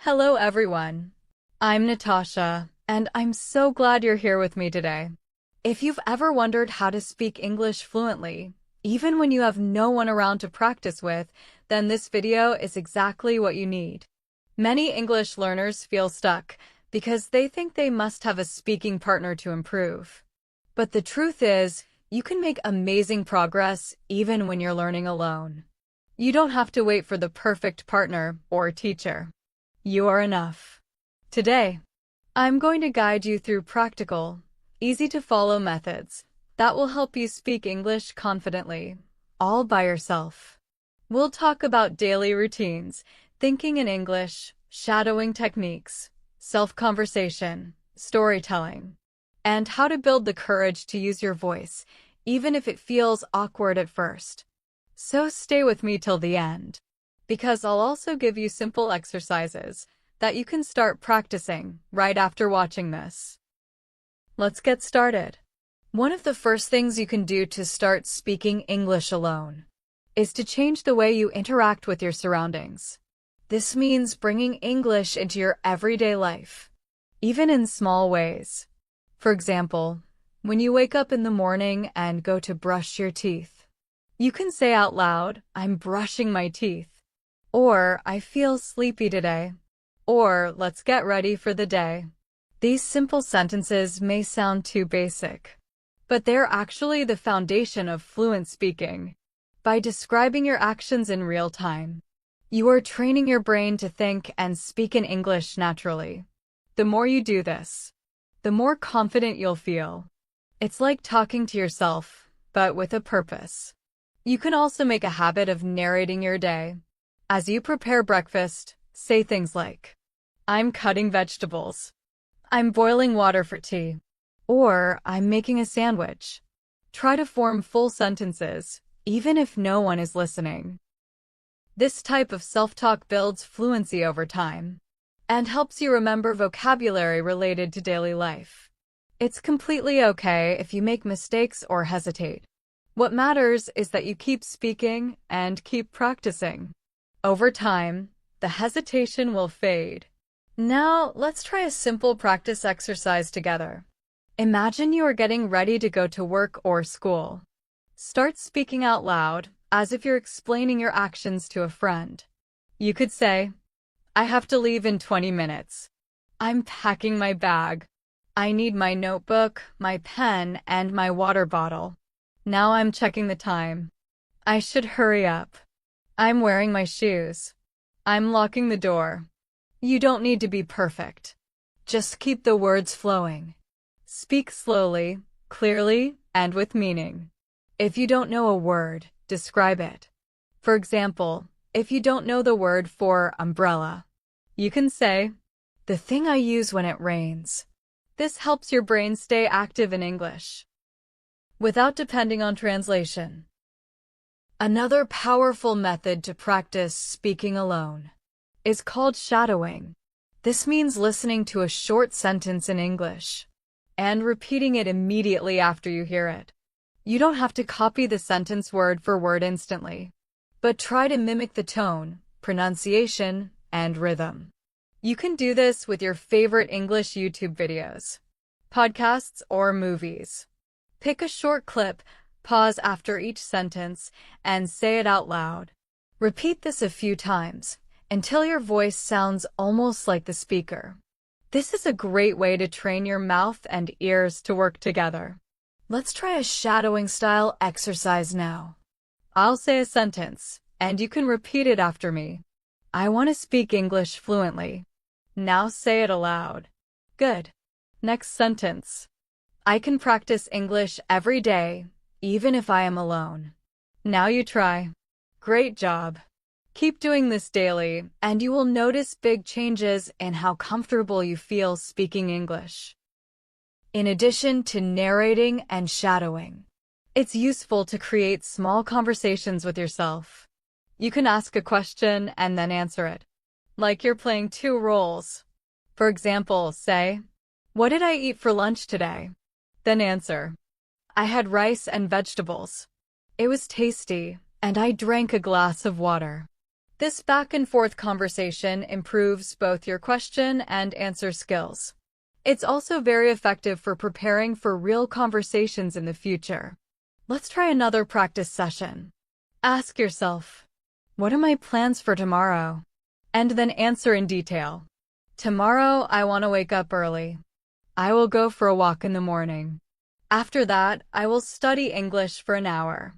Hello everyone. I'm Natasha, and I'm so glad you're here with me today. If you've ever wondered how to speak English fluently, even when you have no one around to practice with, then this video is exactly what you need. Many English learners feel stuck because they think they must have a speaking partner to improve. But the truth is, you can make amazing progress even when you're learning alone. You don't have to wait for the perfect partner or teacher. You are enough. Today, I'm going to guide you through practical, easy-to-follow methods that will help you speak English confidently, all by yourself. We'll talk about daily routines, thinking in English, shadowing techniques, self-conversation, storytelling, and how to build the courage to use your voice, even if it feels awkward at first. So stay with me till the end, because I'll also give you simple exercises that you can start practicing right after watching this. Let's get started. One of the first things you can do to start speaking English alone is to change the way you interact with your surroundings. This means bringing English into your everyday life, even in small ways. For example, when you wake up in the morning and go to brush your teeth, you can say out loud, "I'm brushing my teeth," or "I feel sleepy today," or "Let's get ready for the day." These simple sentences may sound too basic, but they're actually the foundation of fluent speaking. By describing your actions in real time, you are training your brain to think and speak in English naturally. The more you do this, the more confident you'll feel. It's like talking to yourself, but with a purpose. You can also make a habit of narrating your day. As you prepare breakfast, say things like, "I'm cutting vegetables," "I'm boiling water for tea," or "I'm making a sandwich." Try to form full sentences, even if no one is listening. This type of self-talk builds fluency over time and helps you remember vocabulary related to daily life. It's completely okay if you make mistakes or hesitate. What matters is that you keep speaking and keep practicing. Over time, the hesitation will fade. Now, let's try a simple practice exercise together. Imagine you are getting ready to go to work or school. Start speaking out loud, as if you're explaining your actions to a friend. You could say, "I have to leave in 20 minutes. I'm packing my bag. I need my notebook, my pen, and my water bottle. Now I'm checking the time. I should hurry up. I'm wearing my shoes. I'm locking the door." You don't need to be perfect. Just keep the words flowing. Speak slowly, clearly, and with meaning. If you don't know a word, describe it. For example, if you don't know the word for umbrella, you can say, "The thing I use when it rains." This helps your brain stay active in English without depending on translation. Another powerful method to practice speaking alone is called shadowing. This means listening to a short sentence in English and repeating it immediately after you hear it. You don't have to copy the sentence word for word instantly, but try to mimic the tone, pronunciation, and rhythm. You can do this with your favorite English YouTube videos, podcasts, or movies. Pick a short clip, pause after each sentence, and say it out loud. Repeat this a few times until your voice sounds almost like the speaker. This is a great way to train your mouth and ears to work together. Let's try a shadowing style exercise now. I'll say a sentence, and you can repeat it after me. "I want to speak English fluently." Now say it aloud. Good. Next sentence. "I can practice English every day, even if I am alone." Now you try. Great job. Keep doing this daily, and you will notice big changes in how comfortable you feel speaking English. In addition to narrating and shadowing, it's useful to create small conversations with yourself. You can ask a question and then answer it, like you're playing two roles. For example, say, "What did I eat for lunch today?" Then answer, "I had rice and vegetables. It was tasty, and I drank a glass of water." This back-and-forth conversation improves both your question and answer skills. It's also very effective for preparing for real conversations in the future. Let's try another practice session. Ask yourself, what are my plans for tomorrow? And then answer in detail. Tomorrow, I want to wake up early. I will go for a walk in the morning. After that, I will study English for an hour.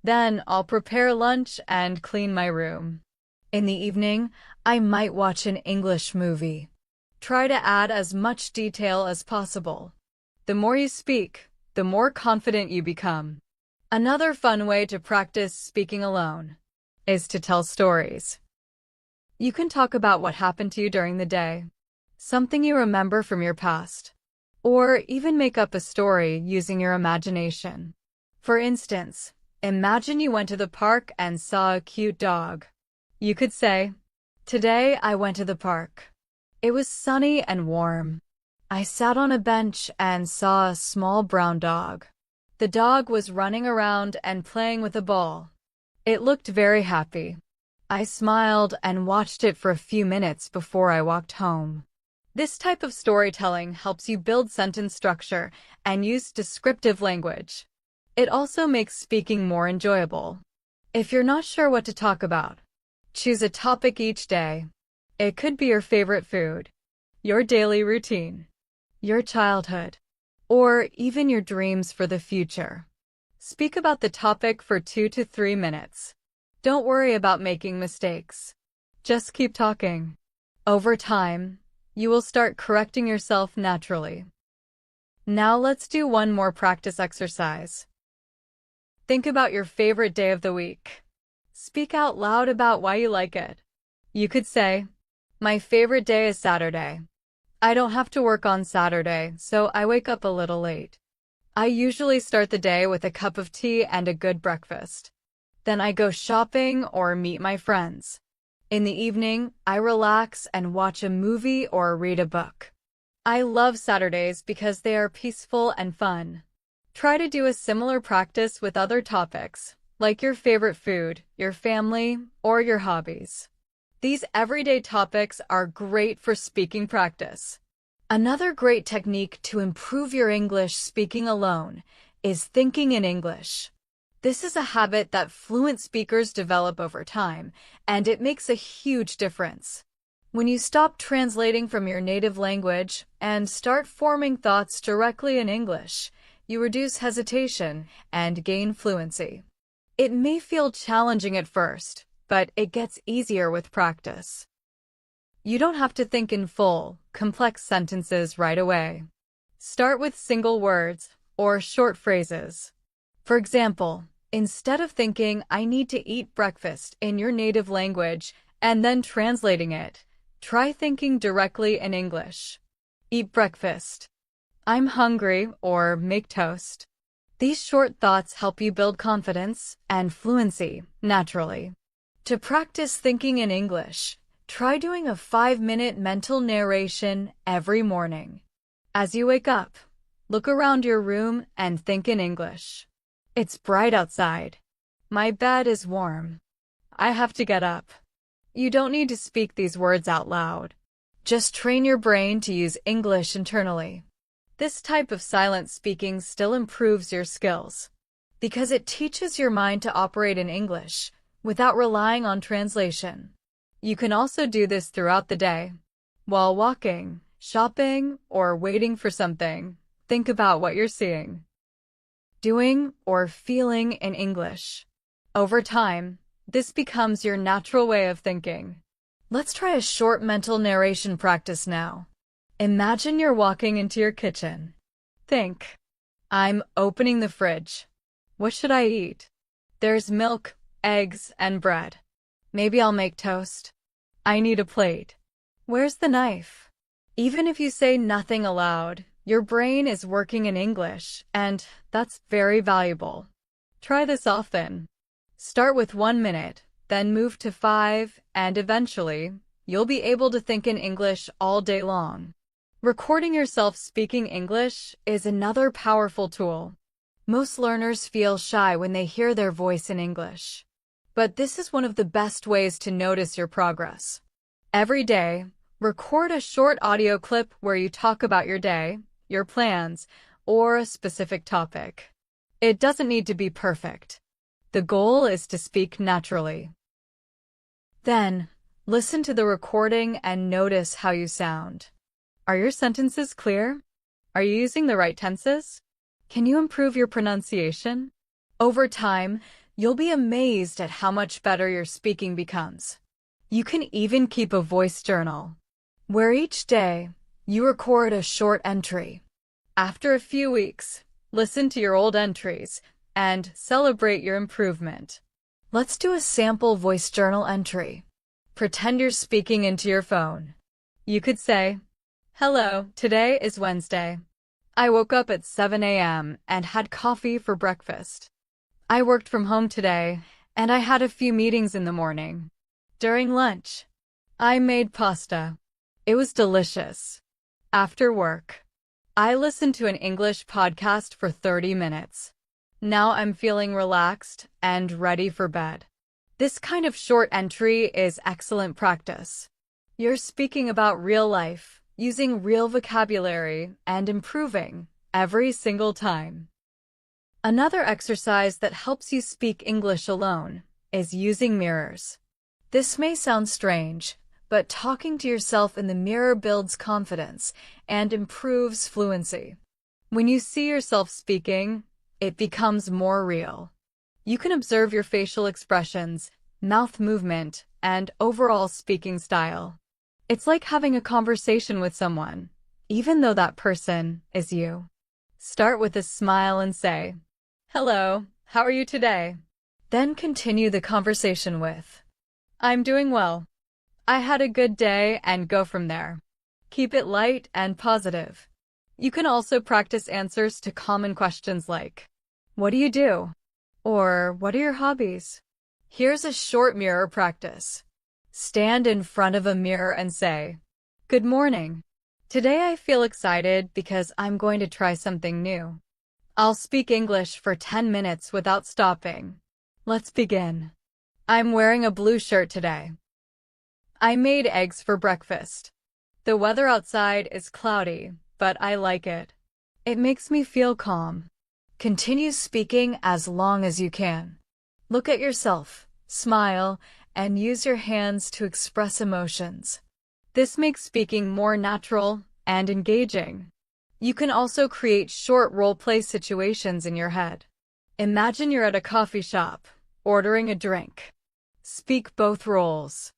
Then I'll prepare lunch and clean my room. In the evening, I might watch an English movie. Try to add as much detail as possible. The more you speak, the more confident you become. Another fun way to practice speaking alone is to tell stories. You can talk about what happened to you during the day, something you remember from your past, or even make up a story using your imagination. For instance, imagine you went to the park and saw a cute dog. You could say, "Today I went to the park. It was sunny and warm. I sat on a bench and saw a small brown dog. The dog was running around and playing with a ball. It looked very happy. I smiled and watched it for a few minutes before I walked home." This type of storytelling helps you build sentence structure and use descriptive language. It also makes speaking more enjoyable. If you're not sure what to talk about, choose a topic each day. It could be your favorite food, your daily routine, your childhood, or even your dreams for the future. Speak about the topic for 2 to 3 minutes. Don't worry about making mistakes. Just keep talking. Over time, you will start correcting yourself naturally. Now let's do one more practice exercise. Think about your favorite day of the week. Speak out loud about why you like it. You could say, "My favorite day is Saturday. I don't have to work on Saturday, so I wake up a little late. I usually start the day with a cup of tea and a good breakfast. Then I go shopping or meet my friends. In the evening, I relax and watch a movie or read a book. I love Saturdays because they are peaceful and fun." Try to do a similar practice with other topics, like your favorite food, your family, or your hobbies. These everyday topics are great for speaking practice. Another great technique to improve your English speaking alone is thinking in English. This is a habit that fluent speakers develop over time, and it makes a huge difference. When you stop translating from your native language and start forming thoughts directly in English, you reduce hesitation and gain fluency. It may feel challenging at first, but it gets easier with practice. You don't have to think in full, complex sentences right away. Start with single words or short phrases. For example, instead of thinking, "I need to eat breakfast" in your native language and then translating it, try thinking directly in English. Eat breakfast. I'm hungry, or make toast. These short thoughts help you build confidence and fluency naturally. To practice thinking in English, try doing a 5-minute mental narration every morning. As you wake up, look around your room and think in English. "It's bright outside. My bed is warm. I have to get up." You don't need to speak these words out loud. Just train your brain to use English internally. This type of silent speaking still improves your skills because it teaches your mind to operate in English without relying on translation. You can also do this throughout the day. While walking, shopping, or waiting for something, think about what you're seeing, doing, or feeling in English. Over time, this becomes your natural way of thinking. Let's try a short mental narration practice now. Imagine you're walking into your kitchen. Think, "I'm opening the fridge. What should I eat? There's milk, eggs, and bread. Maybe I'll make toast. I need a plate. Where's the knife?" Even if you say nothing aloud, your brain is working in English, and that's very valuable. Try this often. Start with 1 minute, then move to 5, and eventually, you'll be able to think in English all day long. Recording yourself speaking English is another powerful tool. Most learners feel shy when they hear their voice in English. but this is one of the best ways to notice your progress. Every day, record a short audio clip where you talk about your day, your plans, or a specific topic. It doesn't need to be perfect. The goal is to speak naturally. Then, listen to the recording and notice how you sound. Are your sentences clear? Are you using the right tenses? Can you improve your pronunciation? Over time, you'll be amazed at how much better your speaking becomes. You can even keep a voice journal, where each day you record a short entry. After a few weeks, listen to your old entries and celebrate your improvement. Let's do a sample voice journal entry. Pretend you're speaking into your phone. You could say, "Hello, today is Wednesday. I woke up at 7 a.m. and had coffee for breakfast. I worked from home today, and I had a few meetings in the morning. During lunch, I made pasta. It was delicious. After work, I listened to an English podcast for 30 minutes. Now I'm feeling relaxed and ready for bed." This kind of short entry is excellent practice. You're speaking about real life, using real vocabulary, and improving every single time. Another exercise that helps you speak English alone is using mirrors. This may sound strange, but talking to yourself in the mirror builds confidence and improves fluency. When you see yourself speaking, it becomes more real. You can observe your facial expressions, mouth movement, and overall speaking style. It's like having a conversation with someone, even though that person is you. Start with a smile and say, "Hello, how are you today?" Then continue the conversation with, "I'm doing well. I had a good day," and go from there. Keep it light and positive. You can also practice answers to common questions like, "What do you do?" or "What are your hobbies?" Here's a short mirror practice. Stand in front of a mirror and say, "Good morning. Today I feel excited because I'm going to try something new. I'll speak English for 10 minutes without stopping. Let's begin. I'm wearing a blue shirt today. I made eggs for breakfast. The weather outside is cloudy, but I like it. It makes me feel calm." Continue speaking as long as you can. Look at yourself, smile, and use your hands to express emotions. This makes speaking more natural and engaging. You can also create short role-play situations in your head. Imagine you're at a coffee shop, ordering a drink. Speak both roles.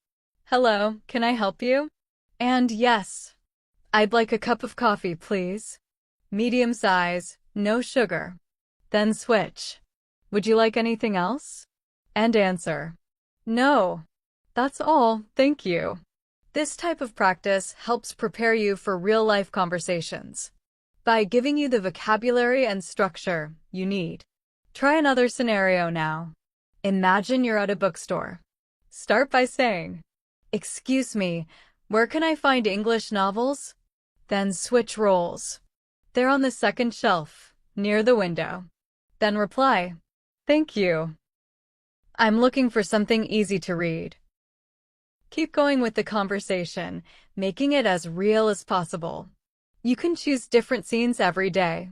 "Hello, can I help you?" And "Yes, I'd like a cup of coffee, please. Medium size, no sugar." Then switch. "Would you like anything else?" And answer, "No, that's all, thank you." This type of practice helps prepare you for real-life conversations by giving you the vocabulary and structure you need. Try another scenario now. Imagine you're at a bookstore. Start by saying, "Excuse me, where can I find English novels?" Then switch roles. "They're on the second shelf, near the window." Then reply, "Thank you. I'm looking for something easy to read." Keep going with the conversation, making it as real as possible. You can choose different scenes every day,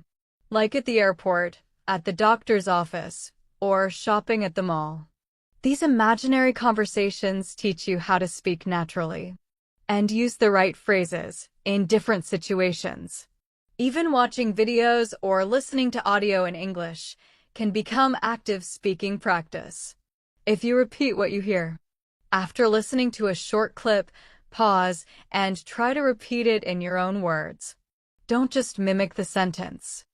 like at the airport, at the doctor's office, or shopping at the mall. These imaginary conversations teach you how to speak naturally and use the right phrases in different situations. Even watching videos or listening to audio in English can become active speaking practice. If you repeat what you hear, after listening to a short clip, pause and try to repeat it in your own words. Don't just mimic the sentence.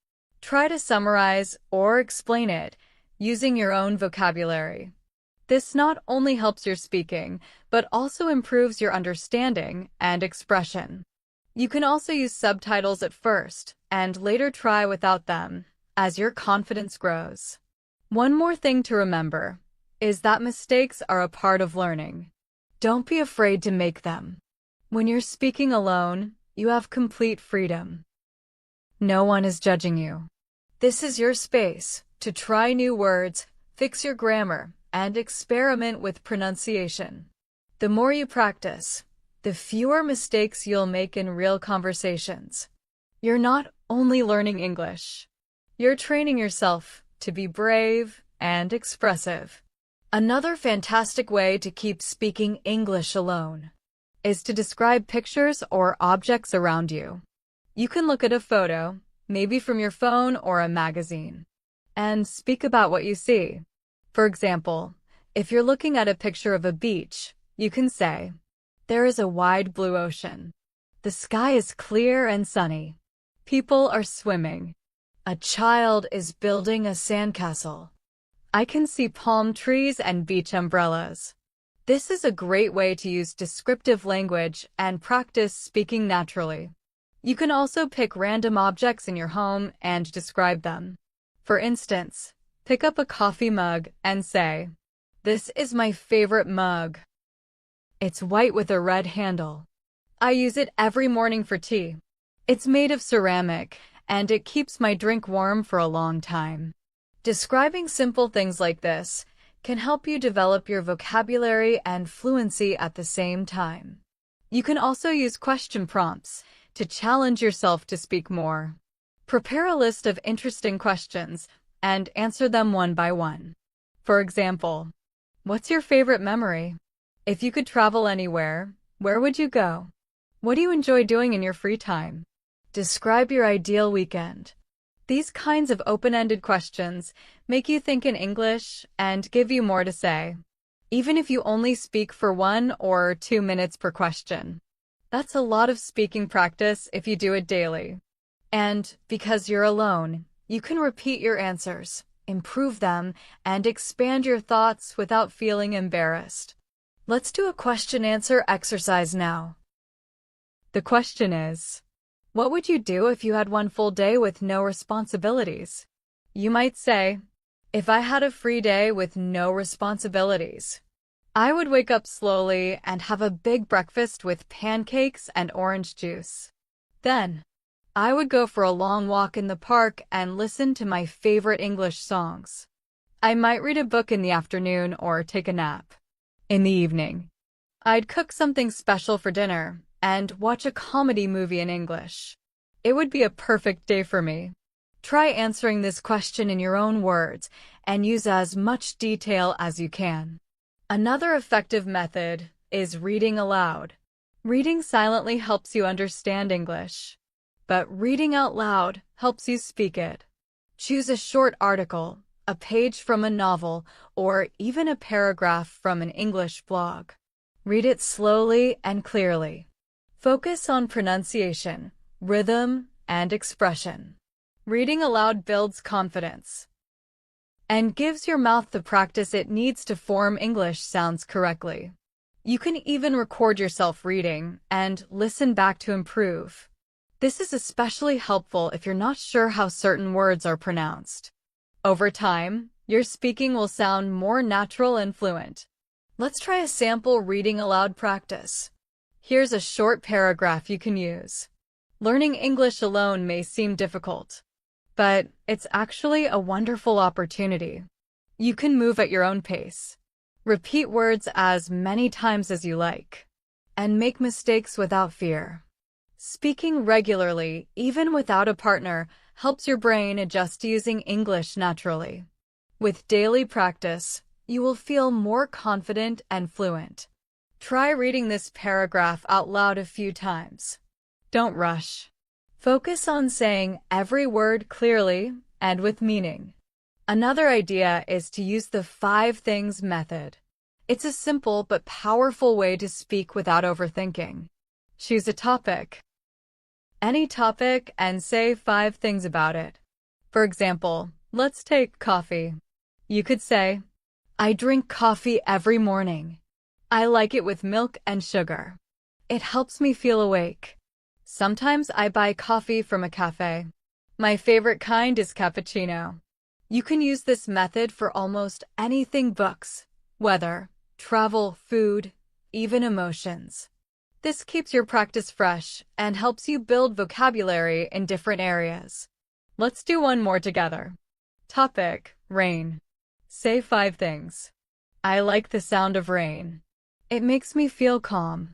Try to summarize or explain it using your own vocabulary. This not only helps your speaking, but also improves your understanding and expression. You can also use subtitles at first and later try without them as your confidence grows. One more thing to remember is that mistakes are a part of learning. Don't be afraid to make them. When you're speaking alone, you have complete freedom. No one is judging you. This is your space to try new words, fix your grammar, and experiment with pronunciation. The more you practice, the fewer mistakes you'll make in real conversations. You're not only learning English, you're training yourself to be brave and expressive. Another fantastic way to keep speaking English alone is to describe pictures or objects around you. You can look at a photo, maybe from your phone or a magazine, and speak about what you see. For example, if you're looking at a picture of a beach, you can say, "There is a wide blue ocean. The sky is clear and sunny. People are swimming. A child is building a sandcastle. I can see palm trees and beach umbrellas." This is a great way to use descriptive language and practice speaking naturally. You can also pick random objects in your home and describe them. For instance, pick up a coffee mug and say, "This is my favorite mug. It's white with a red handle. I use it every morning for tea. It's made of ceramic, and it keeps my drink warm for a long time." Describing simple things like this can help you develop your vocabulary and fluency at the same time. You can also use question prompts to challenge yourself to speak more. Prepare a list of interesting questions and answer them one by one. For example, what's your favorite memory? If you could travel anywhere, where would you go? What do you enjoy doing in your free time? Describe your ideal weekend. These kinds of open-ended questions make you think in English and give you more to say, even if you only speak for 1 or 2 minutes per question. That's a lot of speaking practice if you do it daily. And because you're alone, you can repeat your answers, improve them, and expand your thoughts without feeling embarrassed. Let's do a question-answer exercise now. The question is, what would you do if you had one full day with no responsibilities? You might say, if I had a free day with no responsibilities, I would wake up slowly and have a big breakfast with pancakes and orange juice. Then, I would go for a long walk in the park and listen to my favorite English songs. I might read a book in the afternoon or take a nap. In the evening, I'd cook something special for dinner and watch a comedy movie in English. It would be a perfect day for me. Try answering this question in your own words and use as much detail as you can. Another effective method is reading aloud. Reading silently helps you understand English, but reading out loud helps you speak it. Choose a short article, a page from a novel, or even a paragraph from an English blog. Read it slowly and clearly. Focus on pronunciation, rhythm, and expression. Reading aloud builds confidence and gives your mouth the practice it needs to form English sounds correctly. You can even record yourself reading and listen back to improve. This is especially helpful if you're not sure how certain words are pronounced. Over time, your speaking will sound more natural and fluent. Let's try a sample reading aloud practice. Here's a short paragraph you can use. Learning English alone may seem difficult, but it's actually a wonderful opportunity. You can move at your own pace. Repeat words as many times as you like, and make mistakes without fear. Speaking regularly, even without a partner, helps your brain adjust to using English naturally. With daily practice, you will feel more confident and fluent. Try reading this paragraph out loud a few times. Don't rush. Focus on saying every word clearly and with meaning. Another idea is to use the 5 things method. It's a simple but powerful way to speak without overthinking. Choose a topic. Any topic, and say 5 things about it. For example, let's take coffee. You could say, I drink coffee every morning. I like it with milk and sugar. It helps me feel awake. Sometimes I buy coffee from a cafe. My favorite kind is cappuccino. You can use this method for almost anything: books, weather, travel, food, even emotions. This keeps your practice fresh and helps you build vocabulary in different areas. Let's do one more together. Topic: rain. Say 5 things. I like the sound of rain. It makes me feel calm.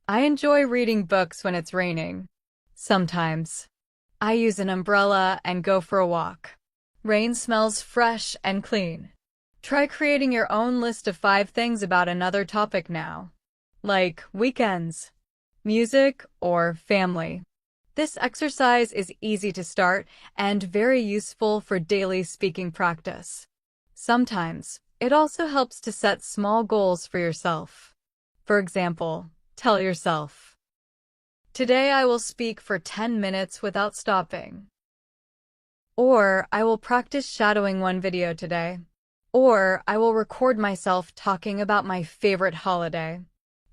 I enjoy reading books when it's raining. Sometimes I use an umbrella and go for a walk. Rain smells fresh and clean. Try creating your own list of 5 things about another topic now, like weekends, music, or family. This exercise is easy to start and very useful for daily speaking practice. Sometimes, it also helps to set small goals for yourself. For example, tell yourself, "Today I will speak for 10 minutes without stopping." Or, "I will practice shadowing one video today." Or, "I will record myself talking about my favorite holiday."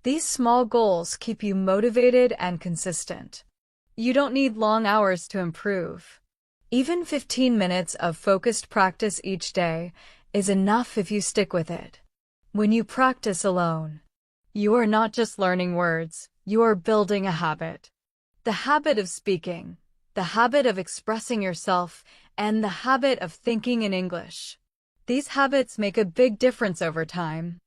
These small goals keep you motivated and consistent. You don't need long hours to improve. Even 15 minutes of focused practice each day is enough if you stick with it. When you practice alone, you are not just learning words, you are building a habit. The habit of speaking, the habit of expressing yourself, and the habit of thinking in English. These habits make a big difference over time.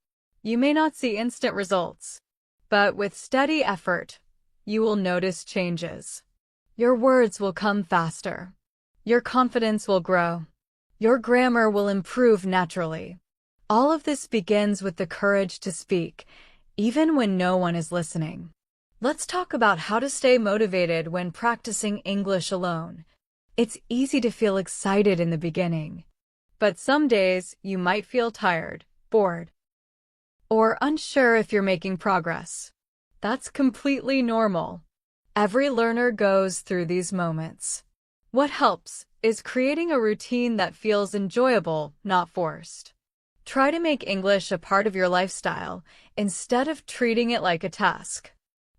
You may not see instant results, but with steady effort, you will notice changes. Your words will come faster. Your confidence will grow. Your grammar will improve naturally. All of this begins with the courage to speak, even when no one is listening. Let's talk about how to stay motivated when practicing English alone. It's easy to feel excited in the beginning, but some days you might feel tired, bored, or unsure if you're making progress. That's completely normal. Every learner goes through these moments. What helps is creating a routine that feels enjoyable, not forced. Try to make English a part of your lifestyle instead of treating it like a task.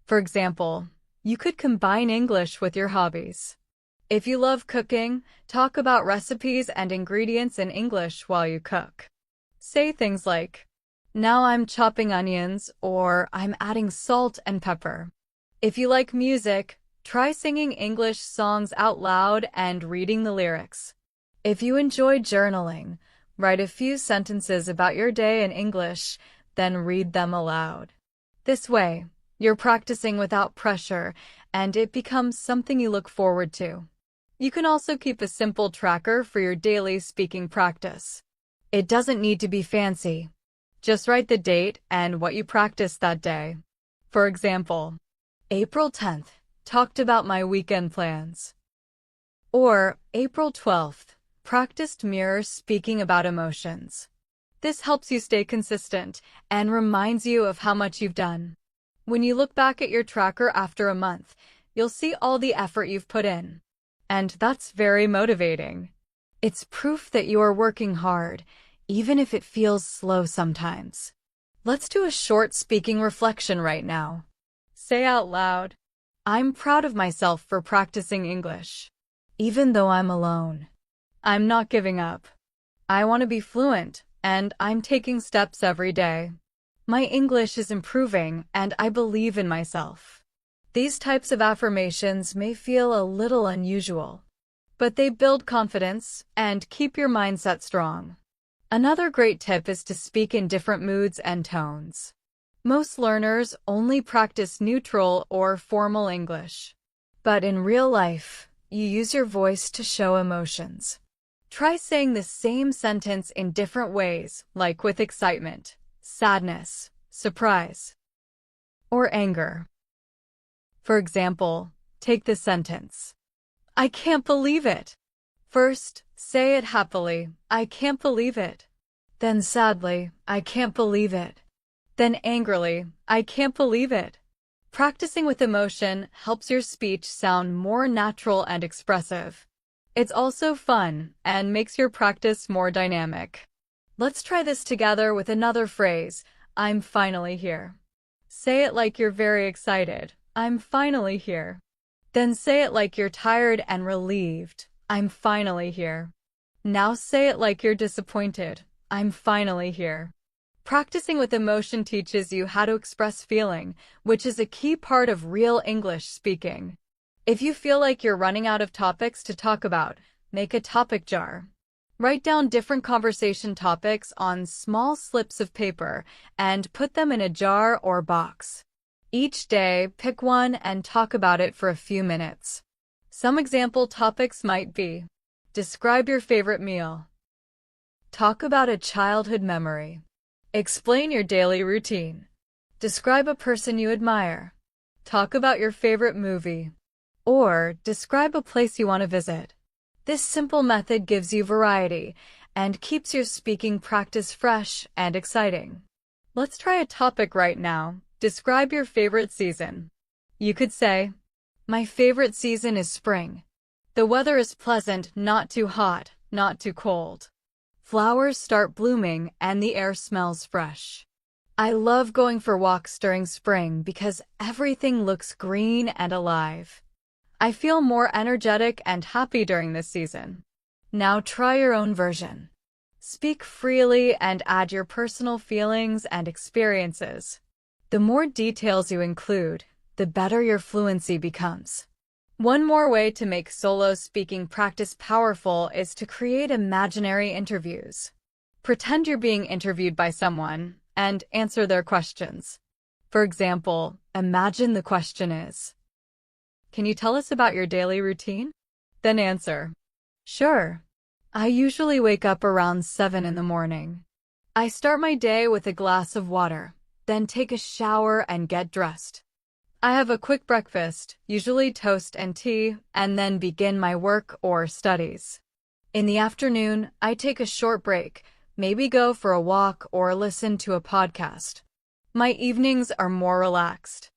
For example, you could combine English with your hobbies. If you love cooking, talk about recipes and ingredients in English while you cook. Say things like, "Now I'm chopping onions," or "I'm adding salt and pepper." If you like music, try singing English songs out loud and reading the lyrics. If you enjoy journaling, write a few sentences about your day in English, then read them aloud. This way, you're practicing without pressure, and it becomes something you look forward to. You can also keep a simple tracker for your daily speaking practice. It doesn't need to be fancy. Just write the date and what you practiced that day. For example, April 10th, talked about my weekend plans. Or April 12th, practiced mirror speaking about emotions. This helps you stay consistent and reminds you of how much you've done. When you look back at your tracker after a month, you'll see all the effort you've put in. And that's very motivating. It's proof that you are working hard, even if it feels slow sometimes. Let's do a short speaking reflection right now. Say out loud, "I'm proud of myself for practicing English. Even though I'm alone, I'm not giving up. I want to be fluent, and I'm taking steps every day. My English is improving, and I believe in myself." These types of affirmations may feel a little unusual, but they build confidence and keep your mindset strong. Another great tip is to speak in different moods and tones. Most learners only practice neutral or formal English, but in real life, you use your voice to show emotions. Try saying the same sentence in different ways, like with excitement, sadness, surprise, or anger. For example, take the sentence, "I can't believe it." First, say it happily, "I can't believe it." Then sadly, "I can't believe it." Then angrily, "I can't believe it." Practicing with emotion helps your speech sound more natural and expressive. It's also fun and makes your practice more dynamic. Let's try this together with another phrase, "I'm finally here." Say it like you're very excited, "I'm finally here." Then say it like you're tired and relieved, "I'm finally here." Now say it like you're disappointed, "I'm finally here." Practicing with emotion teaches you how to express feeling, which is a key part of real English speaking. If you feel like you're running out of topics to talk about, make a topic jar. Write down different conversation topics on small slips of paper and put them in a jar or box. Each day, pick one and talk about it for a few minutes. Some example topics might be: describe your favorite meal. Talk about a childhood memory. Explain your daily routine. Describe a person you admire. Talk about your favorite movie. Or describe a place you want to visit. This simple method gives you variety and keeps your speaking practice fresh and exciting. Let's try a topic right now. Describe your favorite season. You could say, "My favorite season is spring. The weather is pleasant, not too hot, not too cold. Flowers start blooming and the air smells fresh. I love going for walks during spring because everything looks green and alive. I feel more energetic and happy during this season." Now try your own version. Speak freely and add your personal feelings and experiences. The more details you include, the better your fluency becomes. One more way to make solo speaking practice powerful is to create imaginary interviews. Pretend you're being interviewed by someone and answer their questions. For example, imagine the question is, "Can you tell us about your daily routine?" Then answer, "Sure. I usually wake up around 7 in the morning. I start my day with a glass of water, then take a shower and get dressed. I have a quick breakfast, usually toast and tea, and then begin my work or studies. In the afternoon, I take a short break, maybe go for a walk or listen to a podcast. My evenings are more relaxed.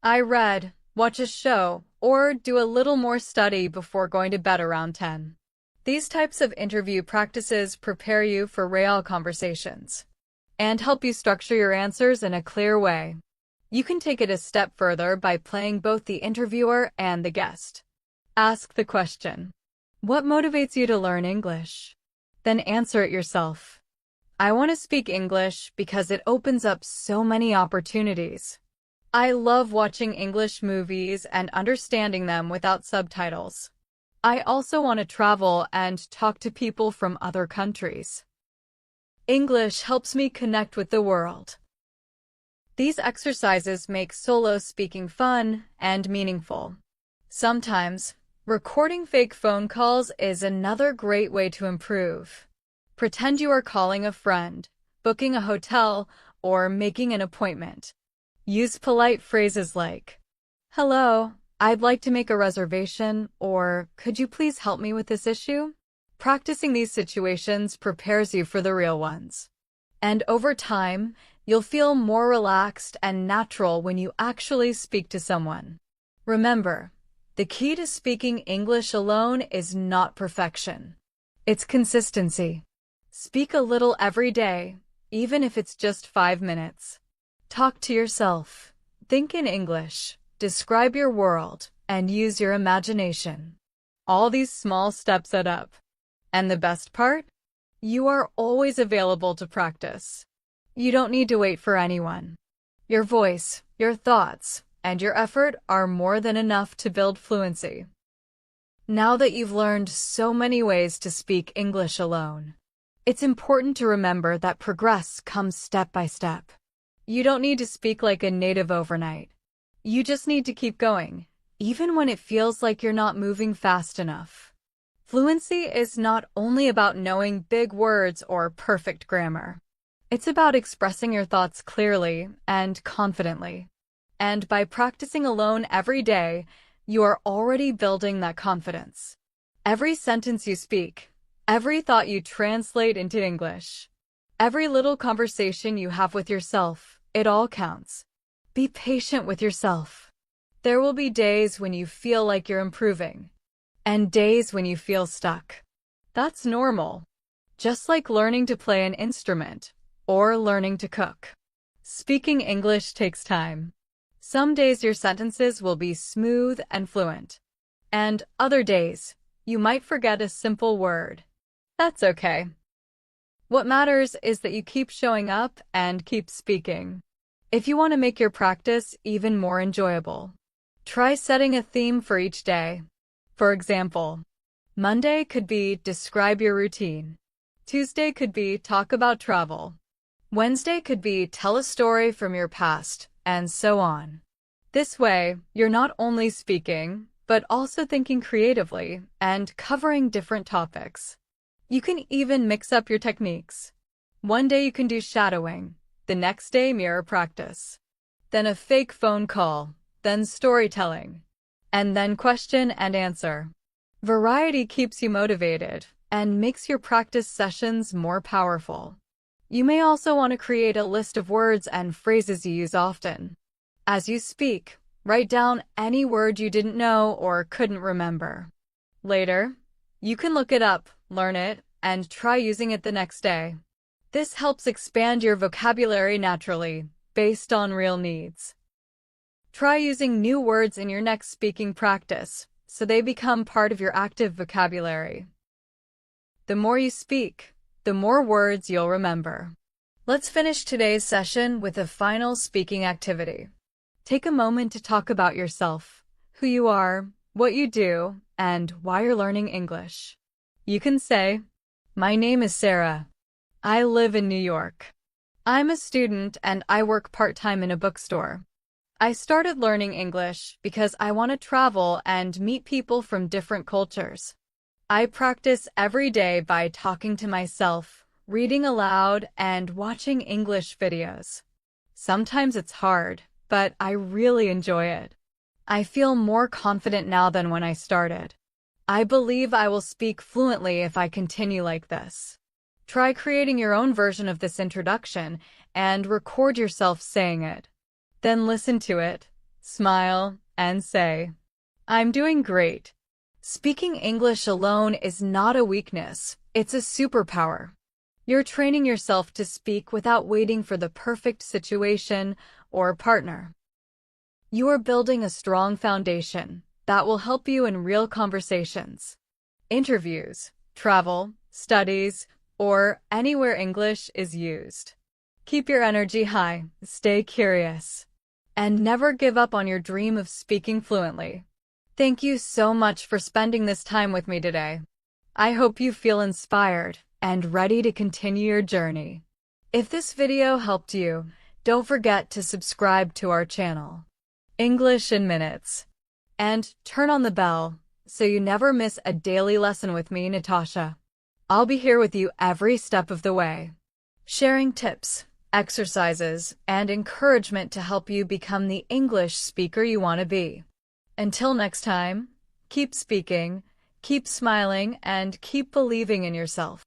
I read, watch a show, or do a little more study before going to bed around 10. These types of interview practices prepare you for real conversations and help you structure your answers in a clear way. You can take it a step further by playing both the interviewer and the guest. Ask the question, "What motivates you to learn English?" Then answer it yourself. "I want to speak English because it opens up so many opportunities. I love watching English movies and understanding them without subtitles. I also want to travel and talk to people from other countries. English helps me connect with the world." These exercises make solo speaking fun and meaningful. Sometimes, recording fake phone calls is another great way to improve. Pretend you are calling a friend, booking a hotel, or making an appointment. Use polite phrases like, "Hello, I'd like to make a reservation," or "Could you please help me with this issue?" Practicing these situations prepares you for the real ones. And over time, you'll feel more relaxed and natural when you actually speak to someone. Remember, the key to speaking English alone is not perfection. It's consistency. Speak a little every day, even if it's just 5 minutes. Talk to yourself. Think in English. Describe your world, and use your imagination. All these small steps add up. And the best part? You are always available to practice. You don't need to wait for anyone. Your voice, your thoughts, and your effort are more than enough to build fluency. Now that you've learned so many ways to speak English alone, it's important to remember that progress comes step by step. You don't need to speak like a native overnight. You just need to keep going, even when it feels like you're not moving fast enough. Fluency is not only about knowing big words or perfect grammar. It's about expressing your thoughts clearly and confidently. And by practicing alone every day, you are already building that confidence. Every sentence you speak, every thought you translate into English, every little conversation you have with yourself, it all counts. Be patient with yourself. There will be days when you feel like you're improving, and days when you feel stuck. That's normal. Just like learning to play an instrument or learning to cook. Speaking English takes time. Some days your sentences will be smooth and fluent, and other days you might forget a simple word. That's okay. What matters is that you keep showing up and keep speaking. If you want to make your practice even more enjoyable, try setting a theme for each day. For example, Monday could be describe your routine. Tuesday could be talk about travel. Wednesday could be tell a story from your past, and so on. This way, you're not only speaking, but also thinking creatively and covering different topics. You can even mix up your techniques. One day you can do shadowing, the next day mirror practice, then a fake phone call, then storytelling, and then question and answer. Variety keeps you motivated and makes your practice sessions more powerful. You may also want to create a list of words and phrases you use often. As you speak, write down any word you didn't know or couldn't remember. Later, you can look it up, learn it, and try using it the next day. This helps expand your vocabulary naturally, based on real needs. Try using new words in your next speaking practice, so they become part of your active vocabulary. The more you speak, the more words you'll remember. Let's finish today's session with a final speaking activity. Take a moment to talk about yourself, who you are, what you do, and why you're learning English. You can say, "My name is Sarah. I live in New York. I'm a student and I work part-time in a bookstore. I started learning English because I want to travel and meet people from different cultures. I practice every day by talking to myself, reading aloud, and watching English videos. Sometimes it's hard, but I really enjoy it. I feel more confident now than when I started. I believe I will speak fluently if I continue like this." Try creating your own version of this introduction and record yourself saying it. Then listen to it, smile, and say, "I'm doing great." Speaking English alone is not a weakness, it's a superpower. You're training yourself to speak without waiting for the perfect situation or partner. You are building a strong foundation that will help you in real conversations, interviews, travel, studies, or anywhere English is used. Keep your energy high, stay curious, and never give up on your dream of speaking fluently. Thank you so much for spending this time with me today. I hope you feel inspired and ready to continue your journey. If this video helped you, don't forget to subscribe to our channel, English in Minutes, and turn on the bell so you never miss a daily lesson with me, Natasha. I'll be here with you every step of the way, sharing tips, exercises, and encouragement to help you become the English speaker you want to be. Until next time, keep speaking, keep smiling, and keep believing in yourself.